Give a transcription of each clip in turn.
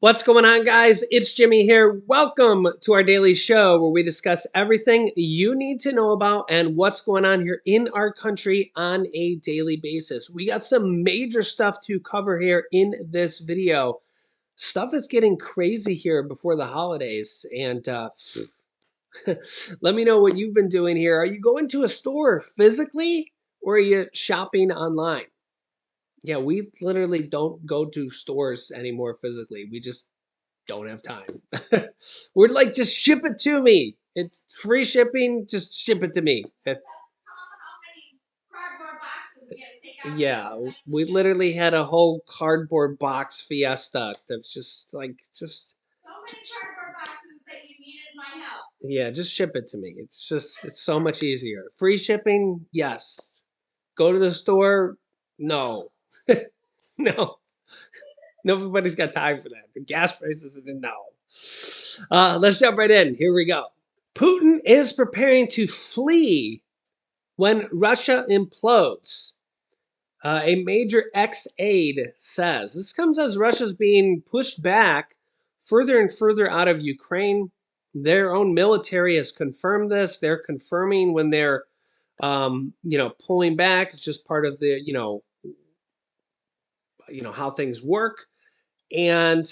What's going on, guys? It's Jimmy here. Welcome to our daily show where we discuss everything you need to know about and what's going on here in our country on a daily basis. We got some major stuff to cover here in this video. Stuff is getting crazy here before the holidays, and let me know what you've been doing here. Are you going to a store physically or are you shopping online? Yeah, we literally don't go to stores anymore physically. We just don't have time. We're like, just ship it to me. It's free shipping. Just ship it to me. Yeah, we literally had a whole cardboard box fiesta. That's just like, just so many cardboard boxes that you needed my help. Yeah, just ship it to me. It's so much easier. Free shipping, yes. Go to the store, no. No. Nobody's got time for that. The gas prices, no. Let's jump right in. Here we go. Putin is preparing to flee when Russia implodes. A major ex-aide says. This comes as Russia's being pushed back further and further out of Ukraine. Their own military has confirmed this. They're confirming when they're, pulling back. It's just part of the, how things work. And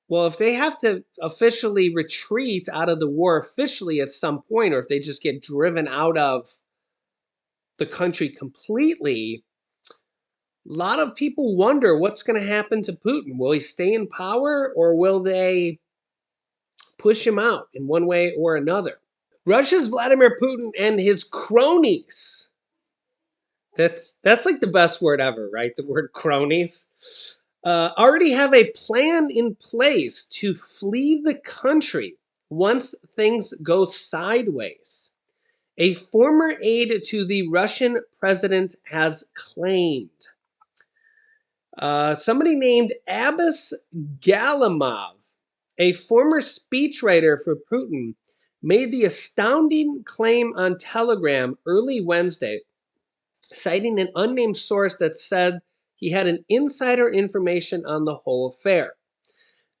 well, if they have to officially retreat out of the war officially at some point, or if they just get driven out of the country completely, a lot of people wonder what's going to happen to Putin. Will he stay in power or will they push him out in one way or another? Russia's Vladimir Putin and his cronies. That's like the best word ever, right? The word cronies. Already have a plan in place to flee the country once things go sideways. A former aide to the Russian president has claimed. Somebody named Abbas Galimov, a former speechwriter for Putin, made the astounding claim on Telegram early Wednesday, citing an unnamed source that said he had an insider information on the whole affair.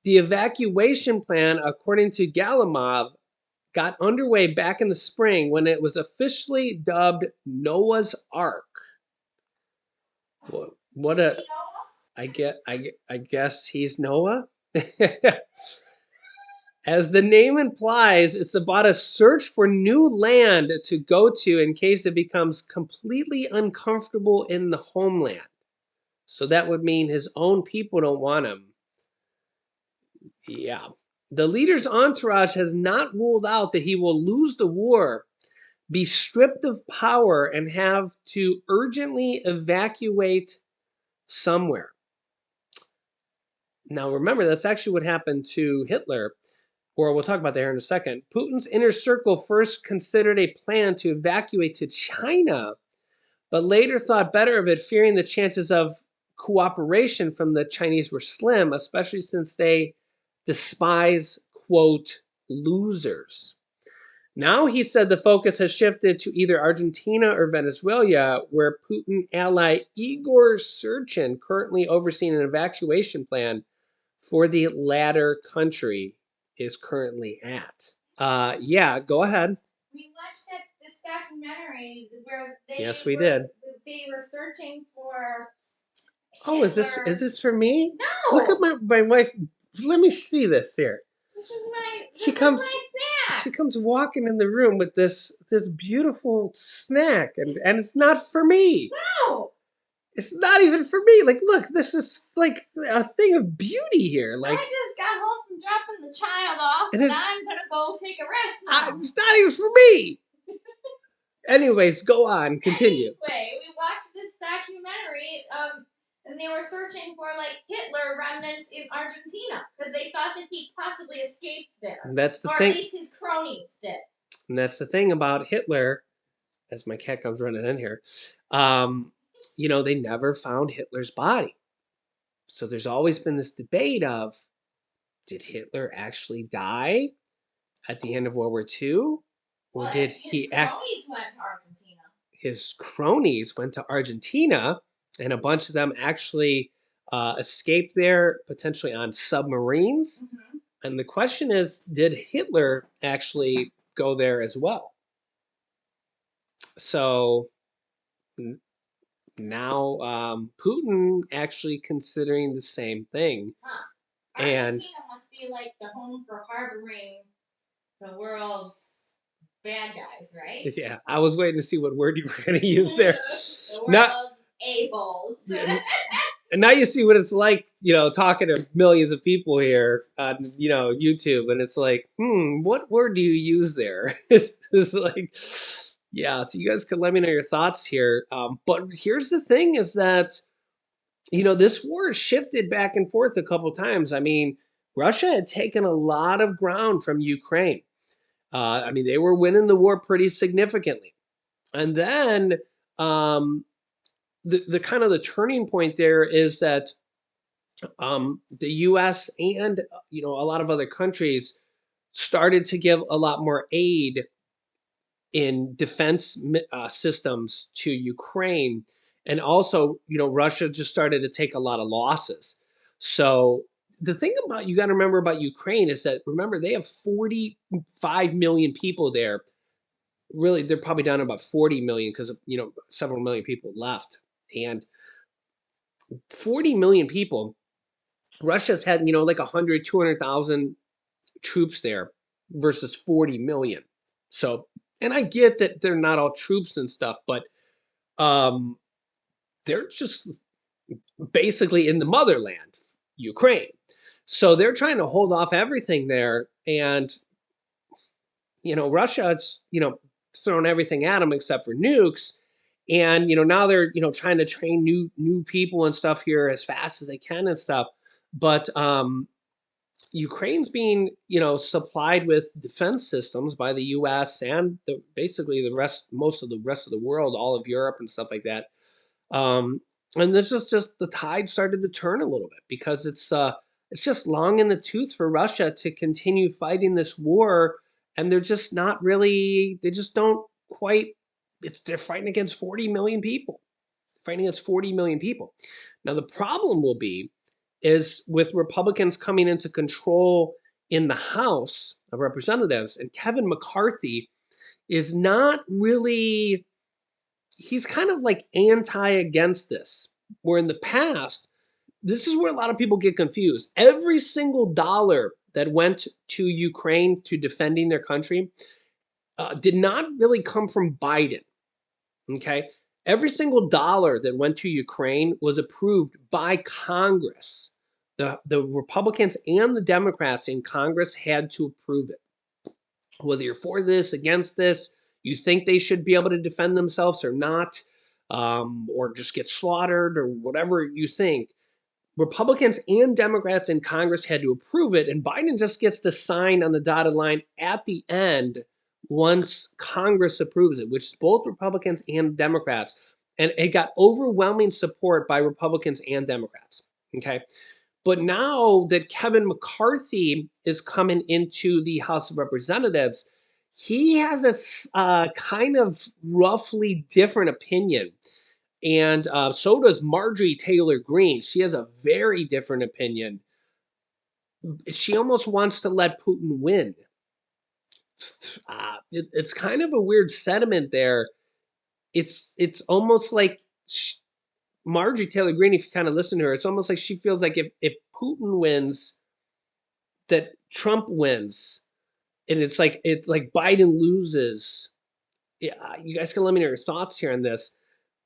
The evacuation plan, according to Galimov, got underway back in the spring when it was officially dubbed Noah's Ark. What a I guess he's Noah. As the name implies, it's about a search for new land to go to in case it becomes completely uncomfortable in the homeland. So that would mean his own people don't want him. Yeah. The leader's entourage has not ruled out that he will lose the war, be stripped of power, and have to urgently evacuate somewhere. Now, remember, that's actually what happened to Hitler, or we'll talk about that here in a second. Putin's inner circle first considered a plan to evacuate to China, but later thought better of it, fearing the chances of cooperation from the Chinese were slim, especially since they despise, quote, losers. Now he said the focus has shifted to either Argentina or Venezuela, where Putin ally Igor Serchin currently overseeing an evacuation plan for the latter country is currently at. Yeah, go ahead. We watched this documentary where We did. They were searching for. Oh, is this for me? No. Look at my wife. Let me see this here. This is my snack. She comes walking in the room with this beautiful snack, and it's not for me. No. It's not even for me. Like, look, this is like a thing of beauty here. Like, I just got home from dropping the child off, and I'm gonna go take a rest now. It's not even for me. Anyways, go on. Continue. Anyway, we watched this documentary, and they were searching for like Hitler remnants in Argentina because they thought that he possibly escaped there. And that's the or thing. At least his cronies did. And that's the thing about Hitler. As my cat comes running in here, they never found Hitler's body. So there's always been this debate of, did Hitler actually die at the end of World War II? Or did he cronies went to Argentina? His cronies went to Argentina, and a bunch of them actually escaped there potentially on submarines. Hmm. And the question is, did Hitler actually go there as well? So n- now Putin actually considering the same thing. Huh. And Argentina must be like the home for harboring the world's bad guys, right? yeah, I was waiting to see what word you were going to use there. The Not world's a-holes. and now you see what it's like, talking to millions of people here on, YouTube, and it's like, what word do you use there? It's like, yeah. So you guys can let me know your thoughts here. But here's the thing: is that this war has shifted back and forth a couple times. I mean, Russia had taken a lot of ground from Ukraine. I mean, they were winning the war pretty significantly, and then um, the kind of the turning point there is that the U.S. and a lot of other countries started to give a lot more aid in defense systems to Ukraine, and also Russia just started to take a lot of losses. So the thing about you got to remember about Ukraine is that remember they have 45 million people there. Really, they're probably down to about 40 million because several million people left, and 40 million people. Russia's had, like 100, 200,000 troops there versus 40 million. So, and I get that they're not all troops and stuff, but um, they're just basically in the motherland, Ukraine. So they're trying to hold off everything there. And, Russia, it's, thrown everything at them except for nukes. And, now they're, trying to train new people and stuff here as fast as they can and stuff. But Ukraine's being, supplied with defense systems by the U.S. and basically most of the rest of the world, all of Europe and stuff like that. Um, and this is just the tide started to turn a little bit because it's just long in the tooth for Russia to continue fighting this war, and they're just not really. They just don't quite. They're fighting against 40 million people, fighting against 40 million people. Now the problem will be is with Republicans coming into control in the House of Representatives, and Kevin McCarthy is not really, he's kind of like anti against this. Where in the past, this is where a lot of people get confused. Every single dollar that went to Ukraine to defending their country did not really come from Biden. Okay. Every single dollar that went to Ukraine was approved by Congress. The Republicans and the Democrats in Congress had to approve it. Whether you're for this, against this, you think they should be able to defend themselves or not, or just get slaughtered or whatever you think, Republicans and Democrats in Congress had to approve it, and Biden just gets to sign on the dotted line at the end once Congress approves it, which is both Republicans and Democrats. And it got overwhelming support by Republicans and Democrats. Okay. But now that Kevin McCarthy is coming into the House of Representatives, he has a kind of roughly different opinion, and so does Marjorie Taylor Greene. She has a very different opinion. She almost wants to let Putin win. It's kind of a weird sentiment there. It's almost like Marjorie Taylor Greene, if you kind of listen to her, it's almost like she feels like if Putin wins, that Trump wins, and it's like Biden loses. Yeah, you guys can let me know your thoughts here on this,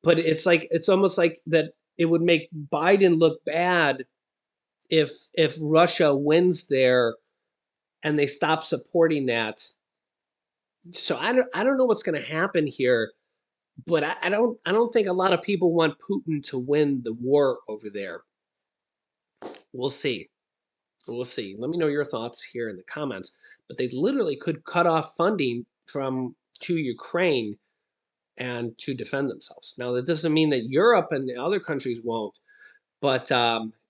but it's almost like that it would make Biden look bad if Russia wins there and they stop supporting that. So I don't know what's going to happen here, but I don't think a lot of people want Putin to win the war over there. We'll see. We'll see. Let me know your thoughts here in the comments. But they literally could cut off funding from to Ukraine and to defend themselves. Now that doesn't mean that Europe and the other countries won't, but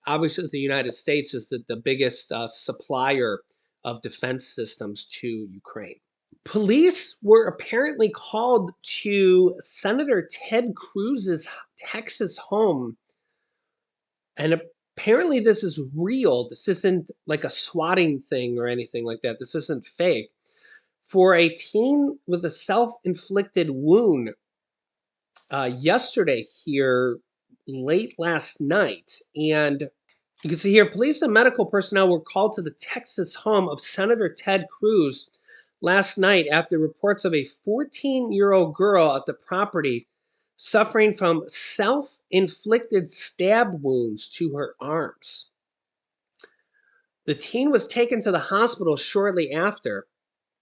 obviously the United States is the biggest supplier of defense systems to Ukraine. Police were apparently called to Senator Ted Cruz's Texas home, and Apparently, this is real. This isn't like a swatting thing or anything like that. This isn't fake. For a teen with a self-inflicted wound yesterday here late last night. And you can see here police and medical personnel were called to the Texas home of Senator Ted Cruz last night after reports of a 14-year-old girl at the property suffering from self inflicted stab wounds to her arms. The teen was taken to the hospital shortly after.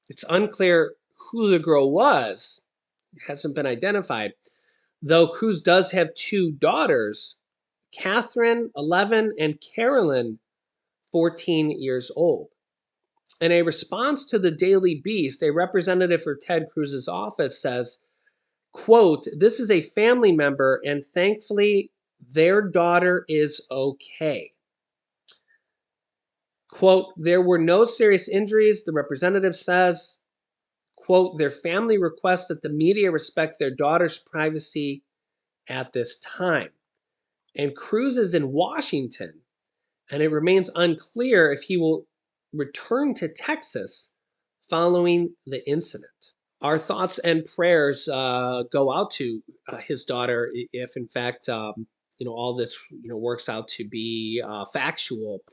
It's unclear who the girl was, it hasn't been identified. Though Cruz does have two daughters, Catherine, 11, and Carolyn, 14 years old. In a response to the Daily Beast, a representative for Ted Cruz's office says, quote, "This is a family member and thankfully their daughter is okay." Quote, "There were no serious injuries," the representative says. Quote, "Their family requests that the media respect their daughter's privacy at this time." And Cruz is in Washington, and it remains unclear if he will return to Texas following the incident. Our thoughts and prayers go out to his daughter if, in fact, all this works out to be factual.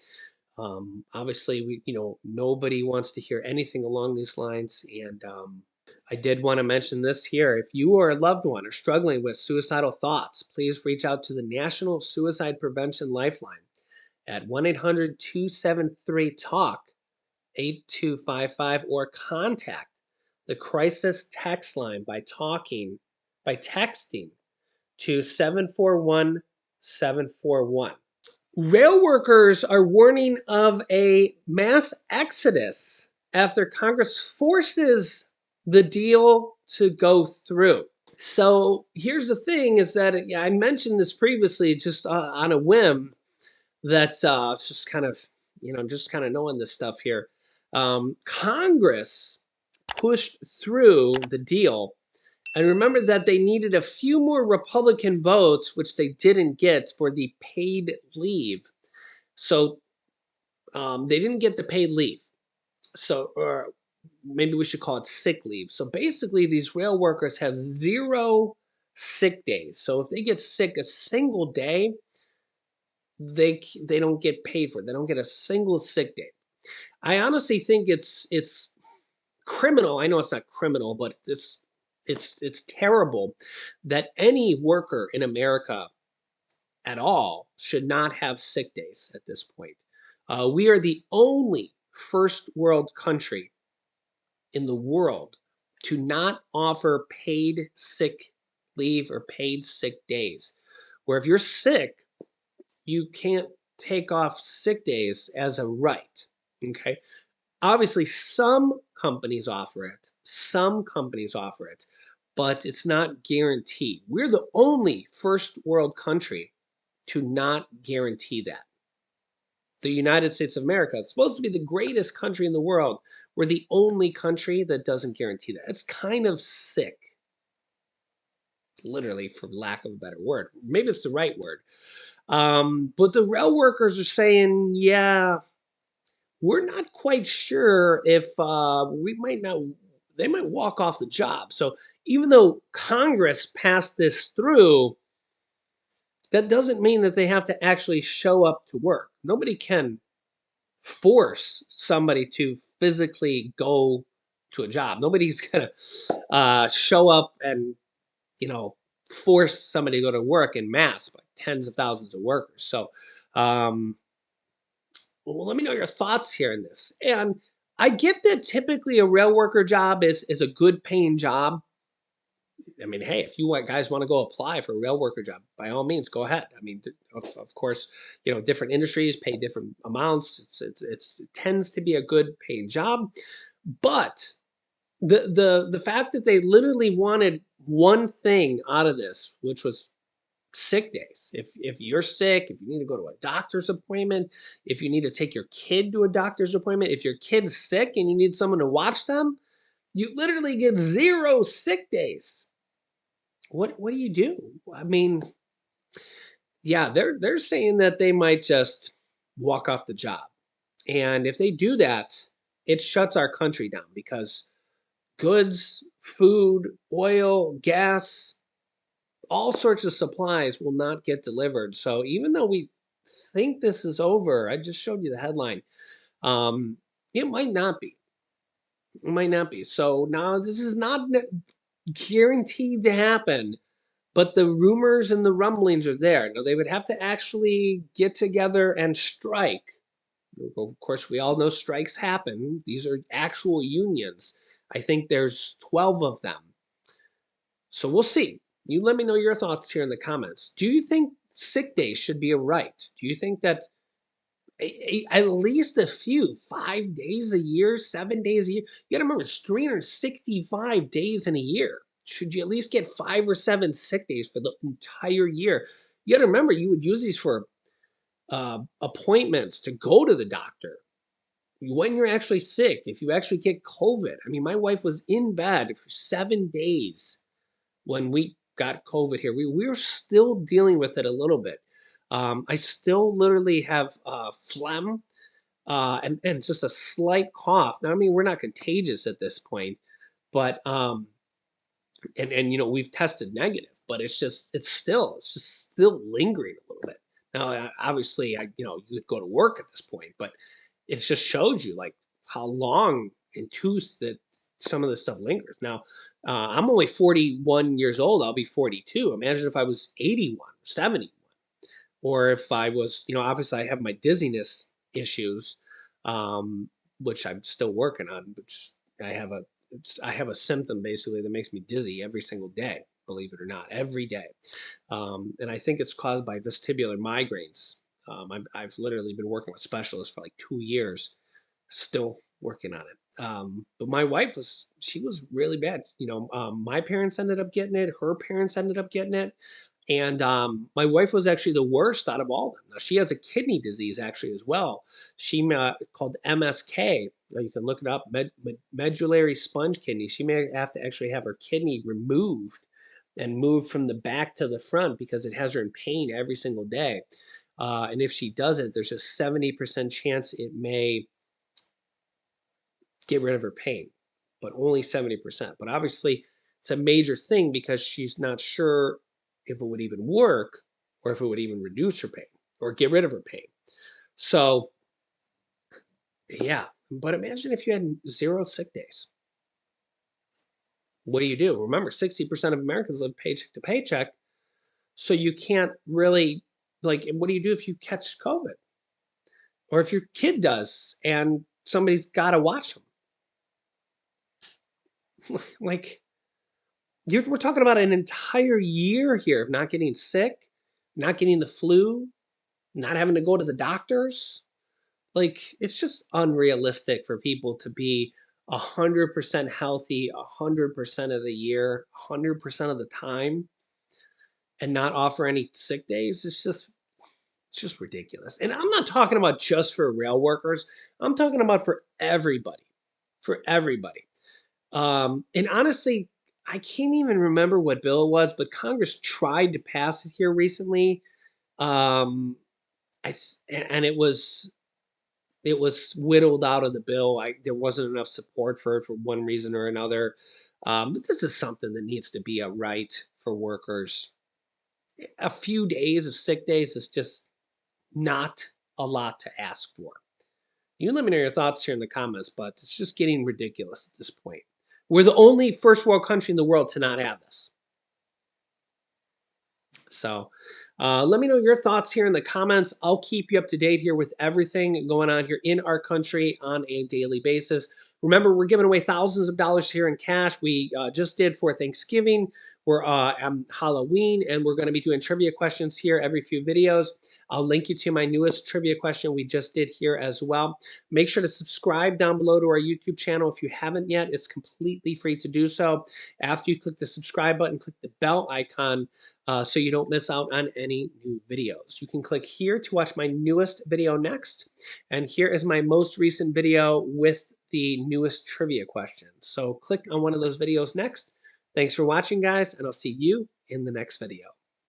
Obviously, nobody wants to hear anything along these lines, and I did want to mention this here. If you or a loved one are struggling with suicidal thoughts, please reach out to the National Suicide Prevention Lifeline at 1-800-273-TALK 8255 or contact the crisis text line by texting to 741-741. Rail workers are warning of a mass exodus after Congress forces the deal to go through. So here's the thing is that I mentioned this previously just on a whim that just kind of, just kind of knowing this stuff here. Congress pushed through the deal. And remember that they needed a few more Republican votes, which they didn't get for the paid leave. So they didn't get the paid leave. So, or maybe we should call it sick leave. So basically, these rail workers have 0 sick days. So if they get sick a single day, they don't get paid for it. They don't get a single sick day. I honestly think it's criminal. I know it's not criminal, but it's terrible that any worker in America at all should not have sick days at this point. We are the only first world country in the world to not offer paid sick leave or paid sick days. Where if you're sick, you can't take off sick days as a right. Okay. Obviously, some companies offer it. Some companies offer it, but it's not guaranteed. We're the only first world country to not guarantee that. The United States of America, it's supposed to be the greatest country in the world. We're the only country that doesn't guarantee that. It's kind of sick, literally, for lack of a better word. Maybe it's the right word. But the rail workers are saying, yeah, we're not quite sure if we might not, they might walk off the job. So even though Congress passed this through, that doesn't mean that they have to actually show up to work. Nobody can force somebody to physically go to a job. Nobody's gonna show up and you know force somebody to go to work in mass, like tens of thousands of workers. So, um, well, let me know your thoughts here in this. And I get that typically a rail worker job is a good paying job. I mean, hey, if guys want to go apply for a rail worker job, by all means, go ahead. I mean, of course, different industries pay different amounts. It tends to be a good paying job, but the fact that they literally wanted one thing out of this, which was sick days. If you're sick, if you need to go to a doctor's appointment, if you need to take your kid to a doctor's appointment, if your kid's sick and you need someone to watch them, you literally get 0 sick days. What do you do? I mean, Yeah, they're saying that they might just walk off the job. And if they do that, it shuts our country down because goods, food, oil, gas, all sorts of supplies will not get delivered. So even though we think this is over, I just showed you the headline. Um, it might not be. It might not be. So now this is not guaranteed to happen, but the rumors and the rumblings are there. Now they would have to actually get together and strike. Well, of course, we all know strikes happen. These are actual unions. I think there's 12 of them. So we'll see. You let me know your thoughts here in the comments. Do you think sick days should be a right? Do you think that at least a few, 5 days a year, 7 days a year? You got to remember, it's 365 days in a year. Should you at least get 5 or 7 sick days for the entire year? You got to remember, you would use these for appointments to go to the doctor when you're actually sick. If you actually get COVID, I mean, my wife was in bed for 7 days when we got COVID here. We were still dealing with it a little bit. I still literally have phlegm and just a slight cough. Now, I mean, we're not contagious at this point, but and we've tested negative, but it's just still lingering a little bit. Now, obviously, you could go to work at this point, but it just shows you like how long in tooth that some of this stuff lingers. Now, I'm only 41 years old. I'll be 42. Imagine if I was 81, 70, or if I was, obviously I have my dizziness issues, um, which I'm still working on. Which I have a, I have a symptom basically that makes me dizzy every single day. Believe it or not, every day, and I think it's caused by vestibular migraines. I've literally been working with specialists for like 2 years, still working on it. But my wife she was really bad. My parents ended up getting it. Her parents ended up getting it. And my wife was actually the worst out of all of them. Now, she has a kidney disease actually as well. She called MSK. You can look it up, medullary sponge kidney. She may have to actually have her kidney removed and moved from the back to the front because it has her in pain every single day. And if she does it, there's a 70% chance it may get rid of her pain, but only 70%. But obviously, it's a major thing because she's not sure if it would even work or if it would even reduce her pain or get rid of her pain. So, yeah. But imagine if you had 0 sick days. What do you do? Remember, 60% of Americans live paycheck to paycheck. So you can't really, like, what do you do if you catch COVID? Or if your kid does and somebody's got to watch them? Like, we're talking about an entire year here of not getting sick, not getting the flu, not having to go to the doctors. Like, it's just unrealistic for people to be 100% healthy 100% of the year, 100% of the time, and not offer any sick days. It's just ridiculous. And I'm not talking about just for rail workers. I'm talking about for everybody. For everybody. And honestly, I can't even remember what bill it was, but Congress tried to pass it here recently. Um, and it was whittled out of the bill. There wasn't enough support for it for one reason or another. But this is something that needs to be a right for workers. A few days of sick days is just not a lot to ask for. You let me know your thoughts here in the comments, but it's just getting ridiculous at this point. We're the only first world country in the world to not have this. So let me know your thoughts here in the comments. I'll keep you up to date here with everything going on here in our country on a daily basis. Remember, we're giving away thousands of dollars here in cash. We just did for Thanksgiving. We're on Halloween, and we're going to be doing trivia questions here every few videos. I'll link you to my newest trivia question we just did here as well. Make sure to subscribe down below to our YouTube channel if you haven't yet. It's completely free to do so. After you click the subscribe button, click the bell icon so you don't miss out on any new videos. You can click here to watch my newest video next. And here is my most recent video with the newest trivia question. So click on one of those videos next. Thanks for watching, guys, and I'll see you in the next video.